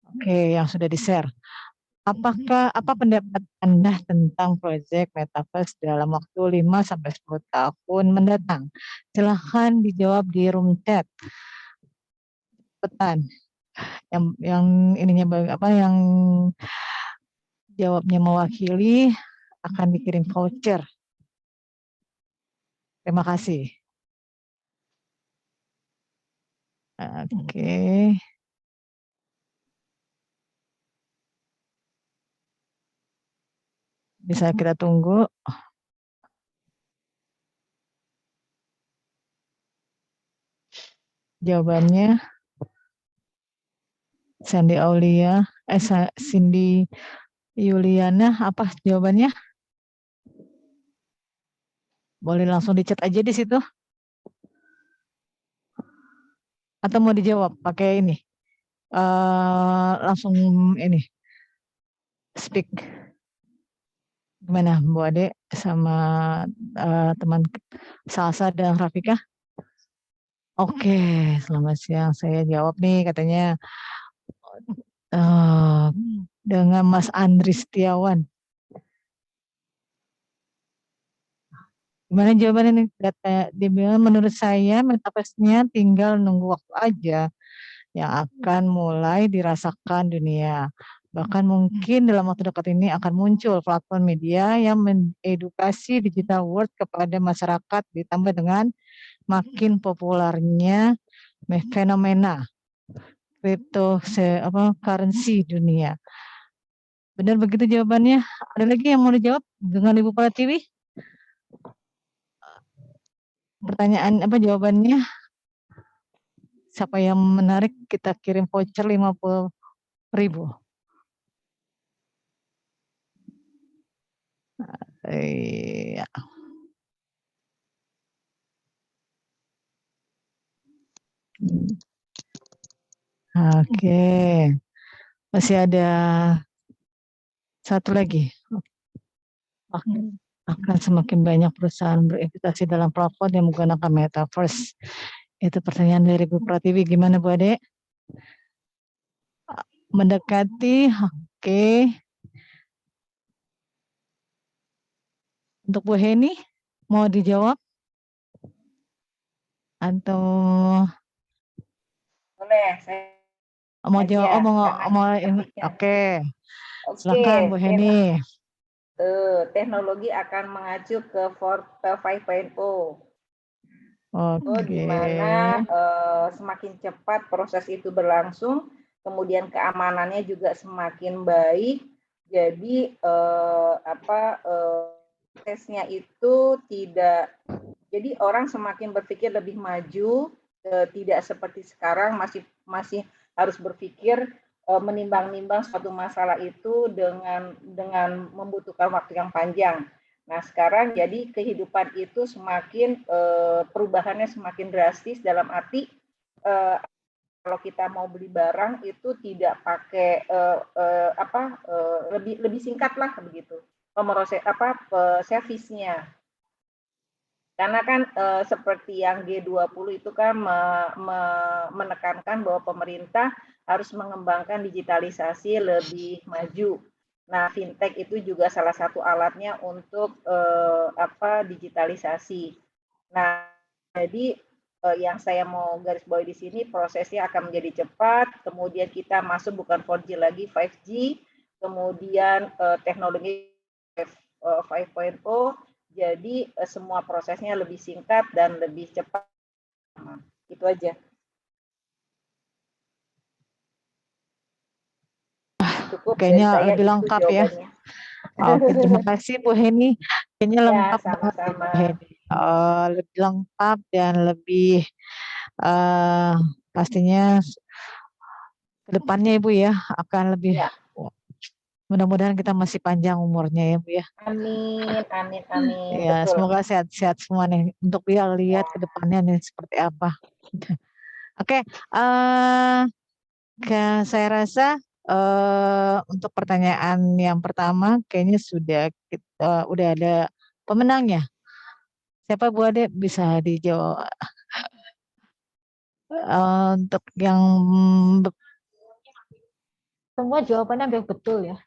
Oke, yang sudah di-share. Apa pendapat Anda tentang proyek Metaverse dalam waktu 5-10 tahun mendatang? Silahkan dijawab di room chat. Cepetan. Yang ininya yang jawabnya mewakili akan dikirim voucher. Terima kasih. Oke. Bisa kita tunggu. Jawabannya Cindy Aulia, Cindy Yuliana, apa jawabannya? Boleh langsung dicat aja di situ. Atau mau dijawab pakai ini? Langsung ini. Speak. Gimana Bu Ade sama teman Salsa dan Rafika? Oke, selamat siang. Saya jawab nih katanya dengan Mas Andri Setiawan. Gimana jawabannya nih? Dia bilang menurut saya metaverse-nya tinggal nunggu waktu aja yang akan mulai dirasakan dunia. Bahkan mungkin dalam waktu dekat ini akan muncul platform media yang mengedukasi digital world kepada masyarakat ditambah dengan makin populernya fenomena currency dunia. Benar begitu jawabannya? Ada lagi yang mau dijawab dengan Ibu Pratiwi? Pertanyaan jawabannya? Siapa yang menarik kita kirim voucher 50.000. Iya. Oke. Masih ada satu lagi. Akan semakin banyak perusahaan berinvestasi dalam platform yang menggunakan metaverse. Itu pertanyaan dari Bu Pratiwi. Gimana Bu Ade? Mendekati, oke. Untuk Bu Heni, mau dijawab? Atau boleh, saya mau jawab? Oke. Silakan Bu Heni. Teknologi akan mengacu ke 5.0. Oke. Di mana semakin cepat proses itu berlangsung, kemudian keamanannya juga semakin baik. Jadi prosesnya itu tidak. Jadi orang semakin berpikir lebih maju, tidak seperti sekarang masih harus berpikir menimbang-nimbang suatu masalah itu dengan membutuhkan waktu yang panjang. Nah sekarang jadi kehidupan itu semakin perubahannya semakin drastis dalam arti kalau kita mau beli barang itu tidak pakai lebih singkat lah begitu servisnya. Karena kan seperti yang G20 itu kan menekankan bahwa pemerintah harus mengembangkan digitalisasi lebih maju. Nah, fintech itu juga salah satu alatnya untuk digitalisasi. Nah, jadi yang saya mau garis bawahi di sini, prosesnya akan menjadi cepat, kemudian kita masuk bukan 4G lagi, 5G, kemudian teknologi 5.0, jadi semua prosesnya lebih singkat dan lebih cepat. Itu aja. Cukup dari Kayaknya saya, lebih itu lengkap ya. jawabannya. Oke, terima kasih Bu Heni. Kayaknya Ya, lengkap banget ya, sama-sama. Bu Heni. Lebih lengkap dan lebih pastinya ke depannya Ibu ya akan lebih, Ya. mudah-mudahan kita masih panjang umurnya ya Bu ya. Amin, amin, amin. Ya, Betul. semoga sehat-sehat semua nih untuk dia lihat ke depannya nih seperti apa. Oke, saya rasa untuk pertanyaan yang pertama kayaknya udah ada pemenangnya. Siapa Bu Ade bisa dijawab? Untuk yang Semua jawabannya hampir betul ya.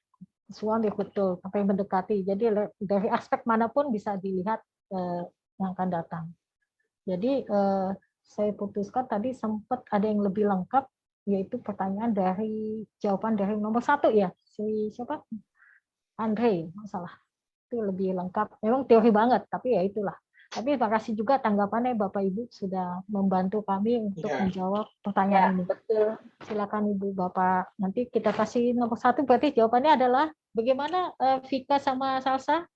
Semua hampir betul, sampai mendekati. Jadi dari aspek manapun bisa dilihat yang akan datang. Jadi saya putuskan tadi sempat ada yang lebih lengkap, yaitu pertanyaan dari jawaban dari nomor 1 ya, si siapa? Andre, masalah. Itu lebih lengkap. Memang teori banget, tapi ya itulah. Tapi terima kasih juga tanggapannya Bapak Ibu sudah membantu kami untuk menjawab pertanyaan ini. Betul. Silakan Ibu Bapak. Nanti kita kasih nomor 1, berarti jawabannya adalah bagaimana Vika sama Salsa?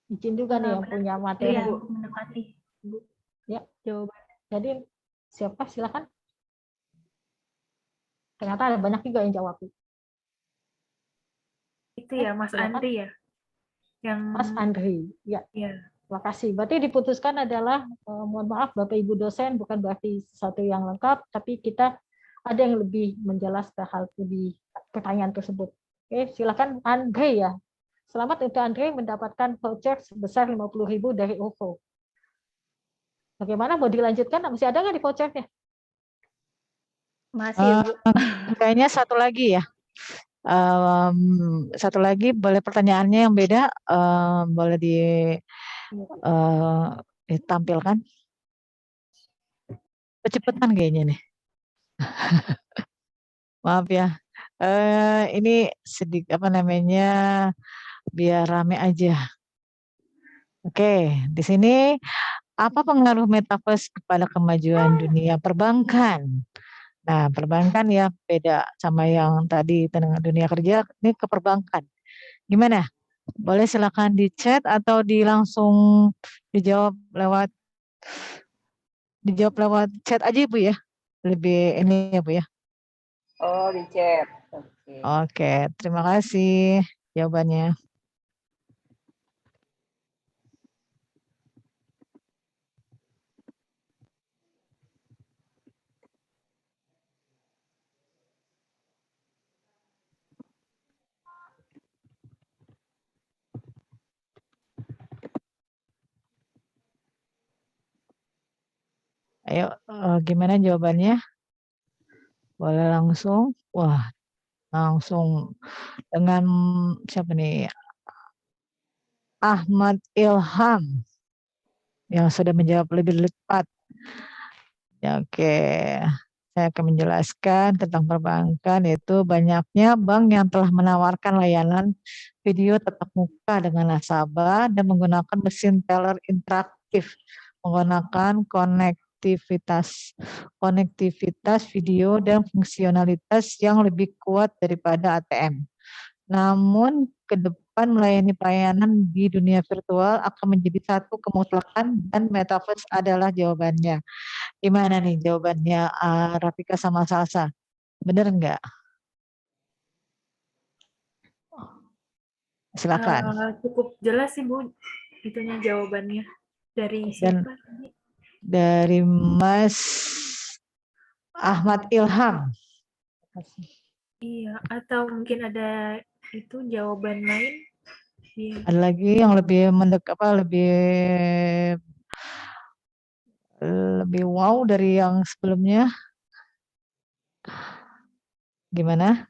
Izin juga nih yang punya materi. Iya, mendekati Bu. Ya, Jawaban. jadi siapa? Silakan. Ternyata ada banyak juga yang jawab. Itu ya Mas silakan. Andri ya. Yang Mas Andri. Ya. Terima kasih. Berarti diputuskan adalah mohon maaf Bapak Ibu dosen, bukan berarti sesuatu yang lengkap, tapi kita ada yang lebih menjelaskan hal lebih pertanyaan tersebut. Oke, silakan Andre ya. Selamat untuk Andre mendapatkan voucher sebesar 50.000 dari OVO. Bagaimana, mau dilanjutkan? Masih ada nggak di vouchernya? Masih, Bu. Kayaknya satu lagi ya. Satu lagi, boleh pertanyaannya yang beda, boleh ditampilkan. Kecepatan kayaknya nih. Maaf ya. Ini sedikit biar rame aja. Oke, di sini apa pengaruh metaverse kepada kemajuan dunia perbankan? Nah, perbankan ya beda sama yang tadi tentang dunia kerja, ini ke perbankan. Gimana? Boleh silakan di chat atau langsung dijawab lewat chat aja Bu ya. Lebih ini ya Bu ya. Oh, di chat. Oke, terima kasih jawabannya. Ayo, gimana jawabannya? Boleh langsung? Wah, langsung dengan siapa nih? Ahmad Ilham yang sudah menjawab lebih tepat. Ya, oke, saya akan menjelaskan tentang perbankan, yaitu banyaknya bank yang telah menawarkan layanan video tatap muka dengan nasabah dan menggunakan mesin teller interaktif, menggunakan konektivitas video dan fungsionalitas yang lebih kuat daripada ATM. Namun ke depan melayani pelayanan di dunia virtual akan menjadi satu kemutlakan dan metaverse adalah jawabannya. Gimana nih jawabannya Rafika sama Salsa? Bener nggak? Silakan. Cukup jelas sih Bu, itunya jawabannya. Dari Dan siapa tadi? dari Mas Ahmad Ilham. Iya, atau mungkin ada itu jawaban lain? Iya. Ada lagi yang lebih lebih wow dari yang sebelumnya. Gimana?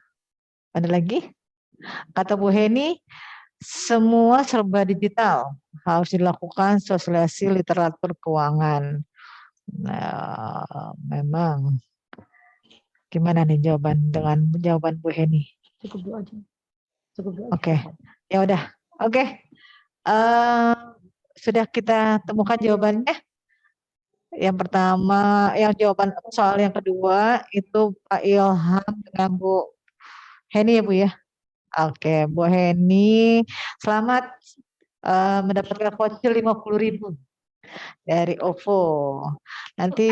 Ada lagi? Kata Bu Heni, semua serba digital, harus dilakukan sosialisasi literatur keuangan. Nah, memang gimana nih jawaban Bu Heni? Cukup dulu aja. Cukup dulu aja. Oke, ya udah. Oke. Sudah kita temukan jawabannya. Yang pertama, yang jawaban soal yang kedua itu Pak Ilham dengan Bu Heni ya Bu ya. Oke, Bu Heni, selamat mendapatkan voucher 50.000 dari OVO. Nanti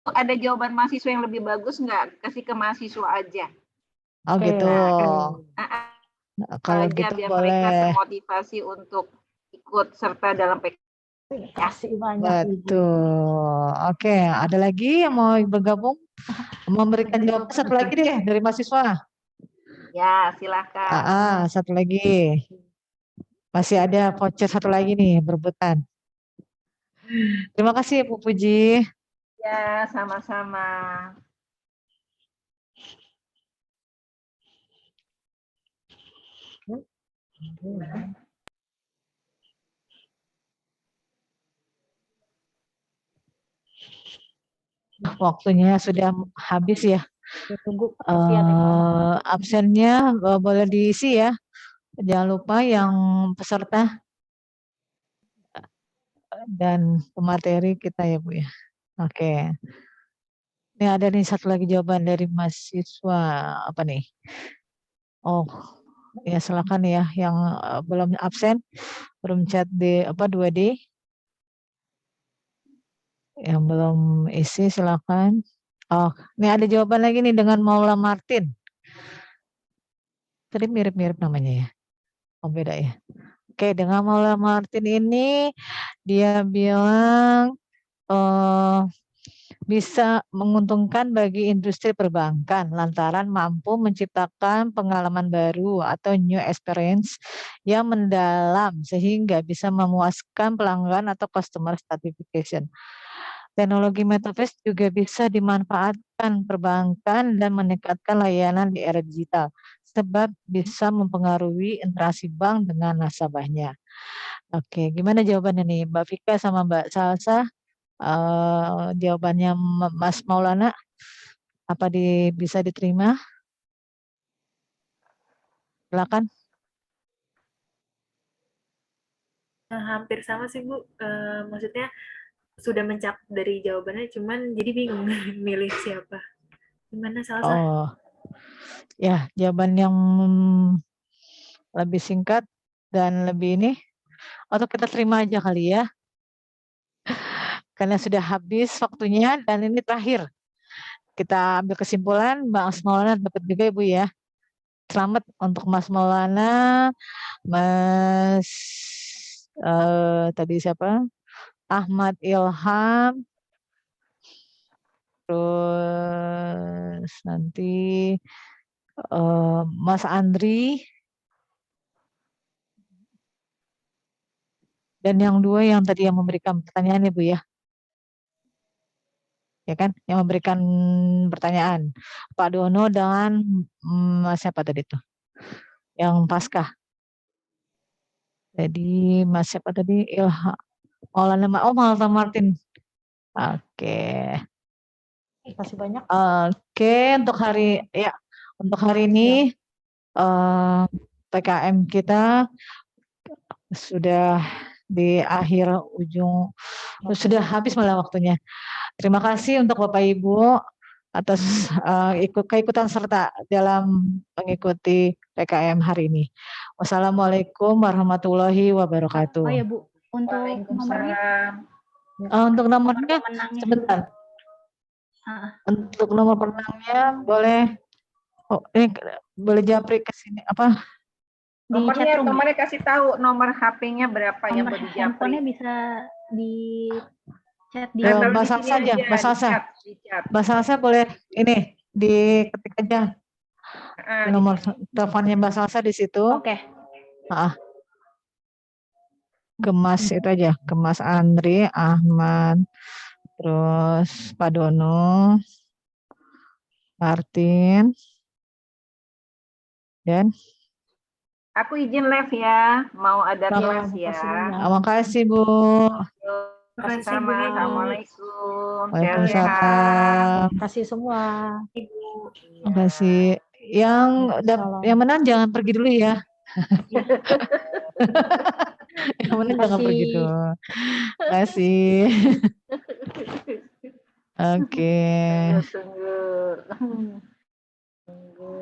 ada jawaban mahasiswa yang lebih bagus nggak? Kasih ke mahasiswa aja. Oke, gitu. Kalau aja, gitu biar boleh. mereka termotivasi untuk ikut serta dalam PK. Kasih banyak. Betul. Oke, ada lagi yang mau bergabung? Memberikan jawaban satu lagi deh dari mahasiswa. Ya, silakan. Satu lagi. Masih ada voucher satu lagi nih berebutan. Terima kasih Bu Puji. Ya, sama-sama. Waktunya sudah habis ya. Tunggu absennya boleh diisi ya. Jangan lupa yang peserta dan pemateri kita ya Bu ya. Oke. Ini ada nih satu lagi jawaban dari mahasiswa apa nih? Oh, ya silakan ya yang belum absen, belum chat di 2D. Yang belum isi silakan. Oh, ini ada jawaban lagi nih dengan Maula Martin. Tadi mirip-mirip namanya ya. Oh, beda ya. Oke, dengan Maula Martin ini dia bilang bisa menguntungkan bagi industri perbankan lantaran mampu menciptakan pengalaman baru atau new experience yang mendalam sehingga bisa memuaskan pelanggan atau customer satisfaction. Teknologi metaverse juga bisa dimanfaatkan perbankan dan meningkatkan layanan di era digital sebab bisa mempengaruhi interaksi bank dengan nasabahnya. Oke, gimana jawabannya nih Mbak Vika sama Mbak Salsa? Jawabannya Mas Maulana apa bisa diterima? Silakan. Hampir sama sih Bu. Maksudnya sudah mencakup dari jawabannya, cuman jadi bingung milih siapa. Gimana Salsa? Oh, ya jawaban yang lebih singkat dan lebih ini, atau kita terima aja kali ya. Karena sudah habis waktunya dan ini terakhir. Kita ambil kesimpulan, Mas Maulana dapat juga Ibu ya. Selamat untuk Mas Maulana, Mas tadi siapa? Ahmad Ilham, terus nanti Mas Andri, dan yang dua yang tadi yang memberikan pertanyaan ya Bu ya. Ya kan, yang memberikan pertanyaan Pak Dono dan siapa tadi tuh yang Paskah. Jadi Mas siapa tadi Ilham Maulana Martin. Oke. Terima kasih banyak. Oke, untuk hari ini PKM kita sudah di akhir ujung, sudah habis malah waktunya. Terima kasih untuk Bapak Ibu atas keikutan serta dalam mengikuti PKM hari ini. Wassalamualaikum warahmatullahi wabarakatuh. Oh ya Bu, untuk nomornya. Untuk nomornya sebentar. Untuk nomor pemenangnya boleh. Oh, ini boleh japri ke sini apa? Nomornya kasih tahu nomor HP-nya berapa yang boleh dijapri. Handphonenya bisa di chat di Mbak Salsa aja, Mbak Salsa. Mbak Salsa boleh ini diketik aja nomor teleponnya Mbak Salsa di situ. Oke. Kemas itu aja, Kemas Andri, Ahmad, terus Pak Dono, Martin, dan aku izin live ya, mau ada kelas ya. Terima kasih Bu. Makasih Bu Sama, Ibu. Assalamualaikum. Waalaikumsalam. Sehat-sehat. Terima kasih semua. Ibu. Terima kasih. Yang Waalaikumsalam. menang jangan pergi dulu ya. Yang menang jangan pergi Kasih. dulu. Terima kasih. Oke. Tunggu.